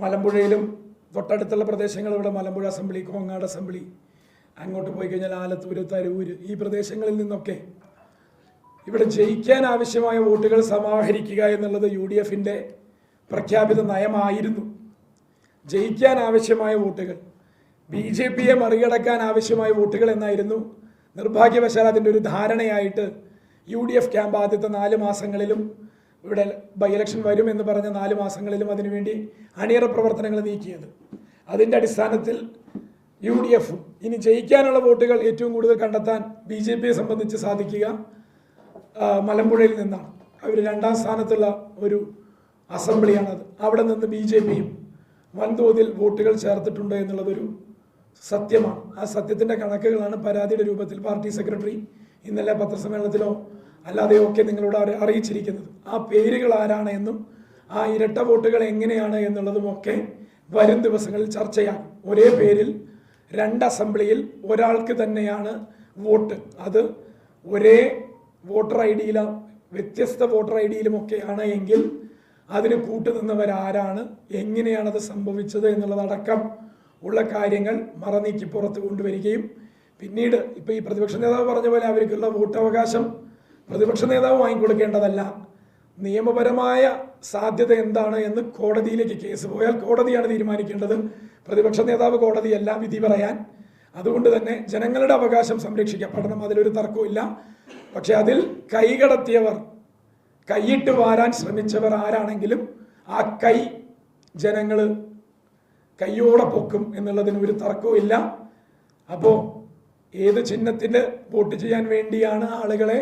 മലമ്പുഴയിലും തൊട്ടടുത്തുള്ള പ്രദേശങ്ങൾ, ഇവിടെ മലമ്പുഴ അസംബ്ലി, കോങ്ങാട് അസംബ്ലി, അങ്ങോട്ട് പോയി കഴിഞ്ഞാൽ ആലത്തൂര്, തരൂര്, ഈ പ്രദേശങ്ങളിൽ നിന്നൊക്കെ ഇവിടെ ജയിക്കാൻ ആവശ്യമായ വോട്ടുകൾ സമാഹരിക്കുക എന്നുള്ളത് UDFിൻ്റെ പ്രഖ്യാപിത നയമായിരുന്നു. ജയിക്കാൻ ആവശ്യമായ വോട്ടുകൾ, BJPയെ മറികടക്കാൻ ആവശ്യമായ വോട്ടുകൾ എന്നായിരുന്നു. നിർഭാഗ്യവശാൽ അതിൻ്റെ ഒരു ധാരണയായിട്ട് UDF ക്യാമ്പ് ആദ്യത്തെ 4 മാസങ്ങളിലും ഇവിടെ ബൈ ഇലക്ഷൻ വരുമെന്ന് പറഞ്ഞ 4 മാസങ്ങളിലും അതിനുവേണ്ടി അണിയറ പ്രവർത്തനങ്ങൾ നീക്കിയത്. അതിൻ്റെ അടിസ്ഥാനത്തിൽ UDFും ഇനി ജയിക്കാനുള്ള വോട്ടുകൾ ഏറ്റവും കൂടുതൽ കണ്ടെത്താൻ BJPയെ സംബന്ധിച്ച് സാധിക്കുക മലമ്പുഴയിൽ നിന്നാണ്. അവർ 2ാം സ്ഥാനത്തുള്ള ഒരു അസംബ്ലിയാണത്. അവിടെ നിന്ന് BJPയും വൻതോതിൽ വോട്ടുകൾ ചേർത്തിട്ടുണ്ട് എന്നുള്ളതൊരു സത്യമാണ്. ആ സത്യത്തിൻ്റെ കണക്കുകളാണ് പരാതിയുടെ രൂപത്തിൽ പാർട്ടി സെക്രട്ടറി ഇന്നലെ പത്രസമ്മേളനത്തിലോ അല്ലാതെയോ ഒക്കെ നിങ്ങളോട് അറിയിച്ചിരിക്കുന്നത്. ആ പേരുകൾ ആരാണ് എന്നും ആ ഇരട്ട വോട്ടുകൾ എങ്ങനെയാണ് എന്നുള്ളതുമൊക്കെ വരും ദിവസങ്ങളിൽ ചർച്ചയാകും. ഒരേ പേരിൽ 2 അസംബ്ലിയിൽ ഒരാൾക്ക് തന്നെയാണ് വോട്ട്. അത് ഒരേ വോട്ടർ ID-യിലും വ്യത്യസ്ത വോട്ടർ ID-യിലുമൊക്കെയാണ് എങ്കിൽ അതിന് കൂട്ടുനിന്നവരാരാണ്, എങ്ങനെയാണത് സംഭവിച്ചത് എന്നുള്ളതടക്കം ഉള്ള കാര്യങ്ങൾ മറനീക്കി പുറത്ത് കൊണ്ടുവരികയും പിന്നീട് ഇപ്പോൾ ഈ പ്രതിപക്ഷ നേതാവ് പറഞ്ഞ പോലെ അവർക്കുള്ള വോട്ടവകാശം പ്രതിപക്ഷ നേതാവ് വാങ്ങിക്കൊടുക്കേണ്ടതല്ല, നിയമപരമായ സാധ്യത എന്താണ് എന്ന് കോടതിയിലേക്ക് കേസ് പോയാൽ കോടതിയാണ് തീരുമാനിക്കേണ്ടത്. പ്രതിപക്ഷ നേതാവ് കോടതിയല്ല വിധി പറയാൻ. അതുകൊണ്ട് തന്നെ ജനങ്ങളുടെ അവകാശം സംരക്ഷിക്കപ്പെടണം, അതിലൊരു തർക്കമില്ല. പക്ഷെ അതിൽ കൈകടത്തിയവർ, കൈയിട്ട് വാരാൻ ശ്രമിച്ചവർ ആരാണെങ്കിലും ആ കൈ ജനങ്ങൾ കയ്യോടെ പൊക്കും എന്നുള്ളതിന് ഒരു തർക്കവും ഇല്ല. അപ്പോൾ ഏത് ചിഹ്നത്തിന് വോട്ട് ചെയ്യാൻ വേണ്ടിയാണ് ആളുകളെ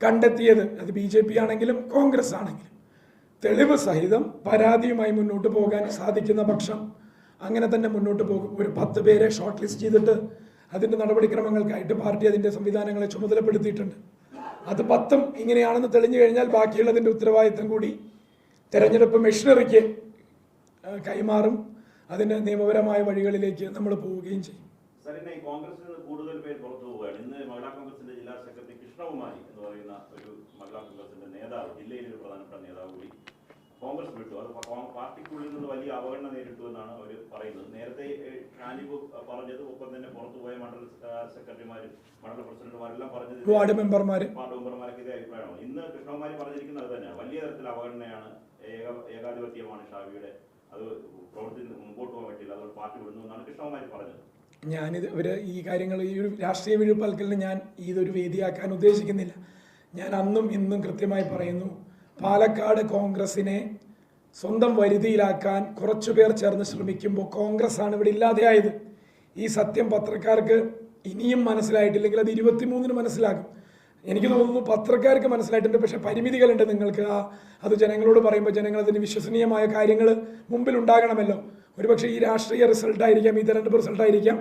കണ്ടെത്തിയത്, അത് BJP ആണെങ്കിലും കോൺഗ്രസ് ആണെങ്കിലും, തെളിവ് സഹിതം പരാതിയുമായി മുന്നോട്ട് പോകാൻ സാധിക്കുന്ന പക്ഷം അങ്ങനെ തന്നെ മുന്നോട്ട് പോകും. ഒരു 10 പേരെ ഷോർട്ട് ലിസ്റ്റ് ചെയ്തിട്ട് അതിൻ്റെ നടപടിക്രമങ്ങൾക്കായിട്ട് പാർട്ടി അതിൻ്റെ സംവിധാനങ്ങളെ ചുമതലപ്പെടുത്തിയിട്ടുണ്ട്. അത് 10ഉം ഇങ്ങനെയാണെന്ന് തെളിഞ്ഞു കഴിഞ്ഞാൽ ബാക്കിയുള്ളതിൻ്റെ ഉത്തരവാദിത്തം കൂടി തെരഞ്ഞെടുപ്പ് മെഷീനറിക്ക് കൈമാറും. അതിൻ്റെ നിയമപരമായ വഴികളിലേക്ക് നമ്മൾ പോവുകയും ചെയ്യും. കോൺഗ്രസിൽ കൂടുതൽ പേര് പുറത്തു പോവുകയാണ്. ഇന്ന് മഹിളാ കോൺഗ്രസിന്റെ ജില്ലാ സെക്രട്ടറി കൃഷ്ണകുമാരി എന്ന് പറയുന്ന ഒരു മഹിളാ കോൺഗ്രസിന്റെ നേതാവ്, ജില്ലയിലെ ഒരു പ്രധാനപ്പെട്ട നേതാവ് കൂടി കോൺഗ്രസ് വിട്ടു. അത് പാർട്ടിക്കുള്ളിൽ നിന്ന് വലിയ അവഗണന നേരിട്ടു എന്നാണ് അവർ പറയുന്നത്. നേരത്തെ ഷാനിബ് പറഞ്ഞത്, ഒപ്പം തന്നെ പുറത്തുപോയ മണ്ഡല സെക്രട്ടറിമാരും മണ്ഡല പ്രസിഡന്റുമാരെല്ലാം പറഞ്ഞത്, വാർഡ് മെമ്പർമാരൊക്കെ ഇതേ അഭിപ്രായമാണ്. ഇന്ന് കൃഷ്ണകുമാരി പറഞ്ഞിരിക്കുന്നത് അത് തന്നെയാണ്. വലിയ തരത്തിൽ അവഗണനയാണ്, ഏകാധിപത്യമാണ് ഷാവിയുടെ, അത് പ്രവർത്തി മുമ്പോട്ട് പോകാൻ പറ്റില്ല, അതുകൊണ്ട് പാർട്ടി വിടുന്നു എന്നാണ് കൃഷ്ണകുമാരി പറഞ്ഞത്. ഈ കാര്യങ്ങൾ, ഈ ഒരു രാഷ്ട്രീയ വിഴുപ്പൽക്കലിന് ഞാൻ ഇതൊരു വേദിയാക്കാൻ ഉദ്ദേശിക്കുന്നില്ല. ഞാൻ അന്നും ഇന്നും കൃത്യമായി പറയുന്നു, പാലക്കാട് കോൺഗ്രസിനെ സ്വന്തം വരുതിയിലാക്കാൻ കുറച്ചുപേർ ചേർന്ന് ശ്രമിക്കുമ്പോൾ കോൺഗ്രസ് ആണ് ഇവിടെ ഇല്ലാതെയായത്. ഈ സത്യം പത്രക്കാർക്ക് ഇനിയും മനസ്സിലായിട്ടില്ലെങ്കിൽ അത് 23-ന് മനസ്സിലാകും. എനിക്ക് തോന്നുന്നു പത്രക്കാർക്ക് മനസ്സിലായിട്ടുണ്ട്, പക്ഷേ പരിമിതികളുണ്ട് നിങ്ങൾക്ക്. അത് ജനങ്ങളോട് പറയുമ്പോൾ ജനങ്ങൾ അതിന് വിശ്വസനീയമായ കാര്യങ്ങൾ മുമ്പിൽ ഉണ്ടാകണമല്ലോ. ഒരുപക്ഷെ ഈ രാഷ്ട്രീയ റിസൾട്ടായിരിക്കാം, ഈ തെരഞ്ഞെടുപ്പ് റിസൾട്ടായിരിക്കാം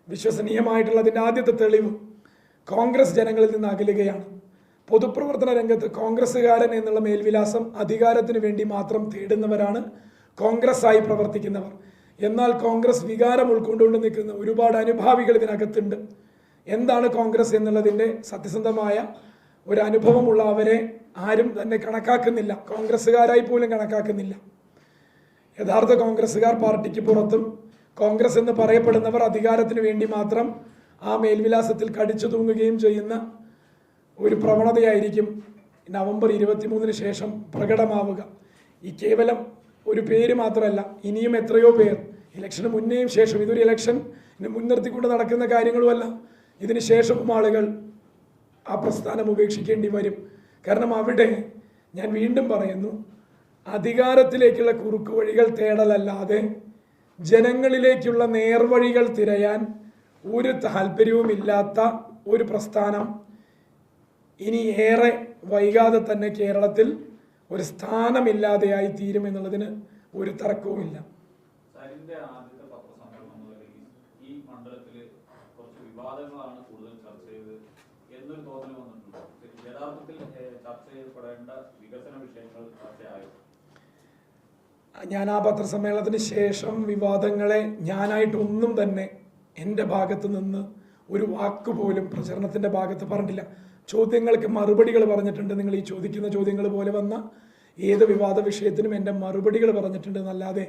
വിശ്വസനീയമായിട്ടുള്ളതിൻ്റെ ആദ്യത്തെ തെളിവ്. കോൺഗ്രസ് ജനങ്ങളിൽ നിന്ന് അകലുകയാണ്. പൊതുപ്രവർത്തന രംഗത്ത് കോൺഗ്രസ്സുകാരൻ എന്നുള്ള മേൽവിലാസം അധികാരത്തിന് വേണ്ടി മാത്രം തേടുന്നവരാണ് കോൺഗ്രസ്സായി പ്രവർത്തിക്കുന്നവർ. എന്നാൽ കോൺഗ്രസ് വികാരം ഉൾക്കൊണ്ടുകൊണ്ട് നിൽക്കുന്ന ഒരുപാട് അനുഭാവികൾ ഇതിനകത്തുണ്ട്. എന്താണ് കോൺഗ്രസ് എന്നുള്ളതിൻ്റെ സത്യസന്ധമായ ഒരു അനുഭവമുള്ള അവരെ ആരും തന്നെ കണക്കാക്കുന്നില്ല, കോൺഗ്രസ്സുകാരായി പോലും കണക്കാക്കുന്നില്ല. യഥാർത്ഥ കോൺഗ്രസ്സുകാർ പാർട്ടിക്ക് പുറത്തും കോൺഗ്രസ് എന്ന് പറയപ്പെടുന്നവർ അധികാരത്തിന് വേണ്ടി മാത്രം ആ മേൽവിലാസത്തിൽ കടിച്ചു തൂങ്ങുകയും ചെയ്യുന്ന ഒരു പ്രവണതയായിരിക്കും നവംബർ 23-ന് ശേഷം പ്രകടമാവുക. ഈ കേവലം ഒരു പേര് മാത്രമല്ല, ഇനിയും എത്രയോ പേർ ഇലക്ഷന് മുന്നേയും ശേഷം, ഇതൊരു ഇലക്ഷന് മുൻനിർത്തിക്കൊണ്ട് നടക്കുന്ന കാര്യങ്ങളുമല്ല, ഇതിന് ശേഷവും ആളുകൾ ആ പ്രസ്ഥാനം ഉപേക്ഷിക്കേണ്ടി വരും. കാരണം അവിടെ ഞാൻ വീണ്ടും പറയുന്നു, അധികാരത്തിലേക്കുള്ള കുറുക്കു വഴികൾ തേടലല്ലാതെ ജനങ്ങളിലേക്കുള്ള നേർവഴികൾ തിരയാൻ ഒരു താല്പര്യവുമില്ലാത്ത ഒരു പ്രസ്ഥാനം ഇനി ഏറെ വൈകാതെ തന്നെ കേരളത്തിൽ ഒരു സ്ഥാനമില്ലാതെയായി തീരുമെന്നുള്ളതിന് ഒരു തർക്കവുമില്ല. ഞാൻ ആ പത്രസമ്മേളനത്തിന് ശേഷം വിവാദങ്ങളെ ഞാനായിട്ടൊന്നും തന്നെ എൻ്റെ ഭാഗത്ത് നിന്ന് ഒരു വാക്കുപോലും പ്രചരണത്തിൻ്റെ ഭാഗത്ത് പറഞ്ഞിട്ടില്ല. ചോദ്യങ്ങൾക്ക് മറുപടികൾ പറഞ്ഞിട്ടുണ്ട്. നിങ്ങൾ ഈ ചോദിക്കുന്ന ചോദ്യങ്ങൾ പോലെ വന്ന ഏത് വിവാദ വിഷയത്തിനും എൻ്റെ മറുപടികൾ പറഞ്ഞിട്ടുണ്ട് എന്നല്ലാതെ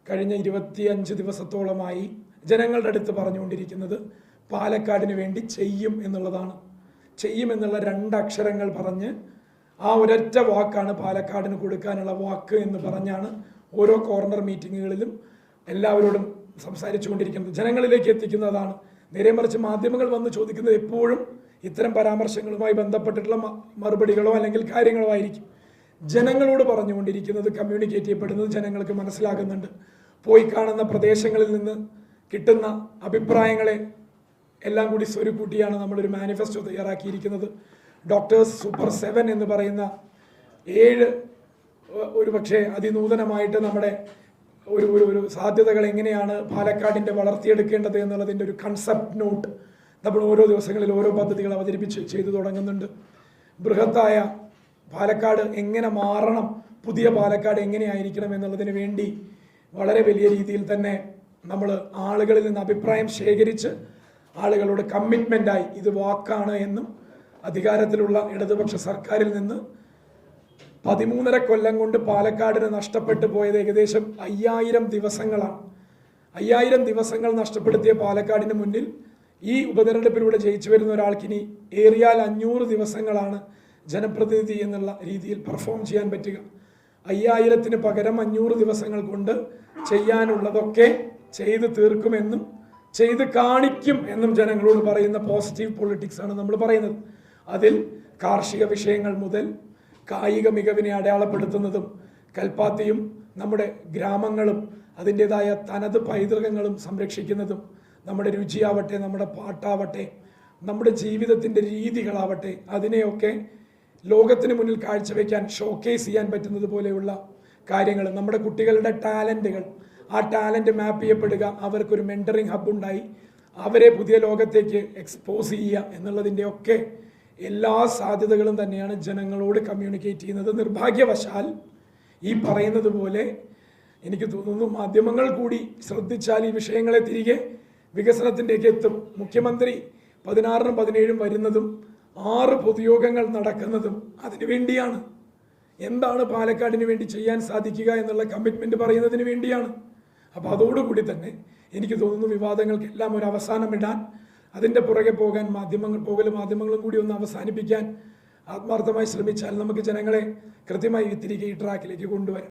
കഴിഞ്ഞ 25 ദിവസത്തോളമായി ജനങ്ങളുടെ അടുത്ത് പറഞ്ഞുകൊണ്ടിരിക്കുന്നത് പാലക്കാടിന് വേണ്ടി ചെയ്യും എന്നുള്ളതാണ്. ചെയ്യും എന്നുള്ള 2 അക്ഷരങ്ങൾ പറഞ്ഞ് ആ ഒരൊറ്റ വാക്കാണ് പാലക്കാടിന് കൊടുക്കാനുള്ള വാക്ക് എന്ന് പറഞ്ഞാണ് ഓരോ കോർണർ മീറ്റിങ്ങുകളിലും എല്ലാവരോടും സംസാരിച്ചു കൊണ്ടിരിക്കുന്നത്, ജനങ്ങളിലേക്ക് എത്തിക്കുന്നതാണ്. നേരെ മറിച്ച് മാധ്യമങ്ങൾ വന്ന് ചോദിക്കുന്നത് എപ്പോഴും ഇത്തരം പരാമർശങ്ങളുമായി ബന്ധപ്പെട്ടിട്ടുള്ള മറുപടികളോ അല്ലെങ്കിൽ കാര്യങ്ങളോ ആയിരിക്കും. ജനങ്ങളോട് പറഞ്ഞുകൊണ്ടിരിക്കുന്നത്, കമ്മ്യൂണിക്കേറ്റ് ചെയ്യപ്പെടുന്നത് ജനങ്ങൾക്ക് മനസ്സിലാകുന്നുണ്ട്. പോയി കാണുന്ന പ്രദേശങ്ങളിൽ നിന്ന് കിട്ടുന്ന അഭിപ്രായങ്ങളെ എല്ലാം കൂടി സ്വരുക്കൂട്ടിയാണ് നമ്മളൊരു മാനിഫെസ്റ്റോ തയ്യാറാക്കിയിരിക്കുന്നത്. ഡോക്ടേഴ്സ് സൂപ്പർ 7 എന്ന് പറയുന്ന 7 ഒരു പക്ഷേ അതിനൂതനമായിട്ട് നമ്മുടെ ഒരു സാധ്യതകൾ എങ്ങനെയാണ് പാലക്കാടിൻ്റെ വളർത്തിയെടുക്കേണ്ടത് എന്നുള്ളതിൻ്റെ ഒരു കൺസെപ്റ്റ് നോട്ട് നമ്മൾ ഓരോ ദിവസങ്ങളിൽ ഓരോ പദ്ധതികൾ അവതരിപ്പിച്ച് ചെയ്തു തുടങ്ങുന്നുണ്ട്. ബൃഹത്തായ പാലക്കാട് എങ്ങനെ മാറണം, പുതിയ പാലക്കാട് എങ്ങനെയായിരിക്കണം എന്നുള്ളതിന് വേണ്ടി വളരെ വലിയ രീതിയിൽ തന്നെ നമ്മൾ ആളുകളിൽ നിന്ന് അഭിപ്രായം ശേഖരിച്ച് ആളുകളോട് കമ്മിറ്റ്മെൻ്റായി ഇത് വാക്കാണ് എന്നും അധികാരത്തിലുള്ള ഇടതുപക്ഷ സർക്കാരിൽ നിന്ന് 13.5 കൊല്ലം കൊണ്ട് പാലക്കാടിന് നഷ്ടപ്പെട്ടു പോയത് ഏകദേശം 5000 ദിവസങ്ങളാണ്. 5000 ദിവസങ്ങൾ നഷ്ടപ്പെടുത്തിയ പാലക്കാടിന് മുന്നിൽ ഈ ഉപതെരഞ്ഞെടുപ്പിലൂടെ ജയിച്ചു വരുന്ന ഒരാൾക്കിനി ഏറിയാൽ 500 ദിവസങ്ങളാണ് ജനപ്രതിനിധി എന്നുള്ള രീതിയിൽ പെർഫോം ചെയ്യാൻ പറ്റുക. 5000-ന് പകരം 500 ദിവസങ്ങൾ കൊണ്ട് ചെയ്യാനുള്ളതൊക്കെ ചെയ്ത് തീർക്കുമെന്നും ചെയ്ത് കാണിക്കും എന്നും ജനങ്ങളോട് പറയുന്ന പോസിറ്റീവ് പൊളിറ്റിക്സ് ആണ് നമ്മൾ പറയുന്നത്. അതിൽ കാർഷിക വിഷയങ്ങൾ മുതൽ കായിക മികവിനെ അടയാളപ്പെടുത്തുന്നതും കൽപ്പാത്തിയും നമ്മുടെ ഗ്രാമങ്ങളും അതിൻ്റെതായ തനത് പൈതൃകങ്ങളും സംരക്ഷിക്കുന്നതും, നമ്മുടെ രുചിയാവട്ടെ, നമ്മുടെ പാട്ടാവട്ടെ, നമ്മുടെ ജീവിതത്തിൻ്റെ രീതികളാവട്ടെ, അതിനെയൊക്കെ ലോകത്തിന് മുന്നിൽ കാഴ്ചവെക്കാൻ ഷോക്കേസ് ചെയ്യാൻ പറ്റുന്നത് പോലെയുള്ള കാര്യങ്ങൾ, നമ്മുടെ കുട്ടികളുടെ ടാലൻറ്റുകൾ, ആ ടാലൻറ്റ് മാപ്പ് ചെയ്യപ്പെടുക, അവർക്കൊരു മെൻറ്ററിങ് ഹബ് ഉണ്ടായി അവരെ പുതിയ ലോകത്തേക്ക് എക്സ്പോസ് ചെയ്യുക എന്നുള്ളതിൻ്റെയൊക്കെ എല്ലാ സാധ്യതകളും തന്നെയാണ് ജനങ്ങളോട് കമ്മ്യൂണിക്കേറ്റ് ചെയ്യുന്നത്. നിർഭാഗ്യവശാൽ ഈ പറയുന്നത് പോലെ എനിക്ക് തോന്നുന്നു മാധ്യമങ്ങൾ കൂടി ശ്രദ്ധിച്ചാൽ ഈ വിഷയങ്ങളെ തിരികെ വികസനത്തിൻ്റെയൊക്കെ എത്തും. മുഖ്യമന്ത്രി 16-നും 17-നും വരുന്നതും 6 പൊതുയോഗങ്ങൾ നടക്കുന്നതും അതിനു വേണ്ടിയാണ്. എന്താണ് പാലക്കാടിന് വേണ്ടി ചെയ്യാൻ സാധിക്കുക എന്നുള്ള കമ്മിറ്റ്മെൻറ്റ് പറയുന്നതിന് വേണ്ടിയാണ്. അപ്പോൾ അതോടുകൂടി തന്നെ എനിക്ക് തോന്നുന്നു വിവാദങ്ങൾക്കെല്ലാം ഒരു അവസാനമിടാൻ, അതിൻ്റെ പുറകെ പോകാൻ മാധ്യമങ്ങളും കൂടി ഒന്ന് അവസാനിപ്പിക്കാൻ ആത്മാർത്ഥമായി ശ്രമിച്ചാൽ നമുക്ക് ജനങ്ങളെ കൃത്യമായി തിരികെ ഈ ട്രാക്കിലേക്ക് കൊണ്ടുവരാം.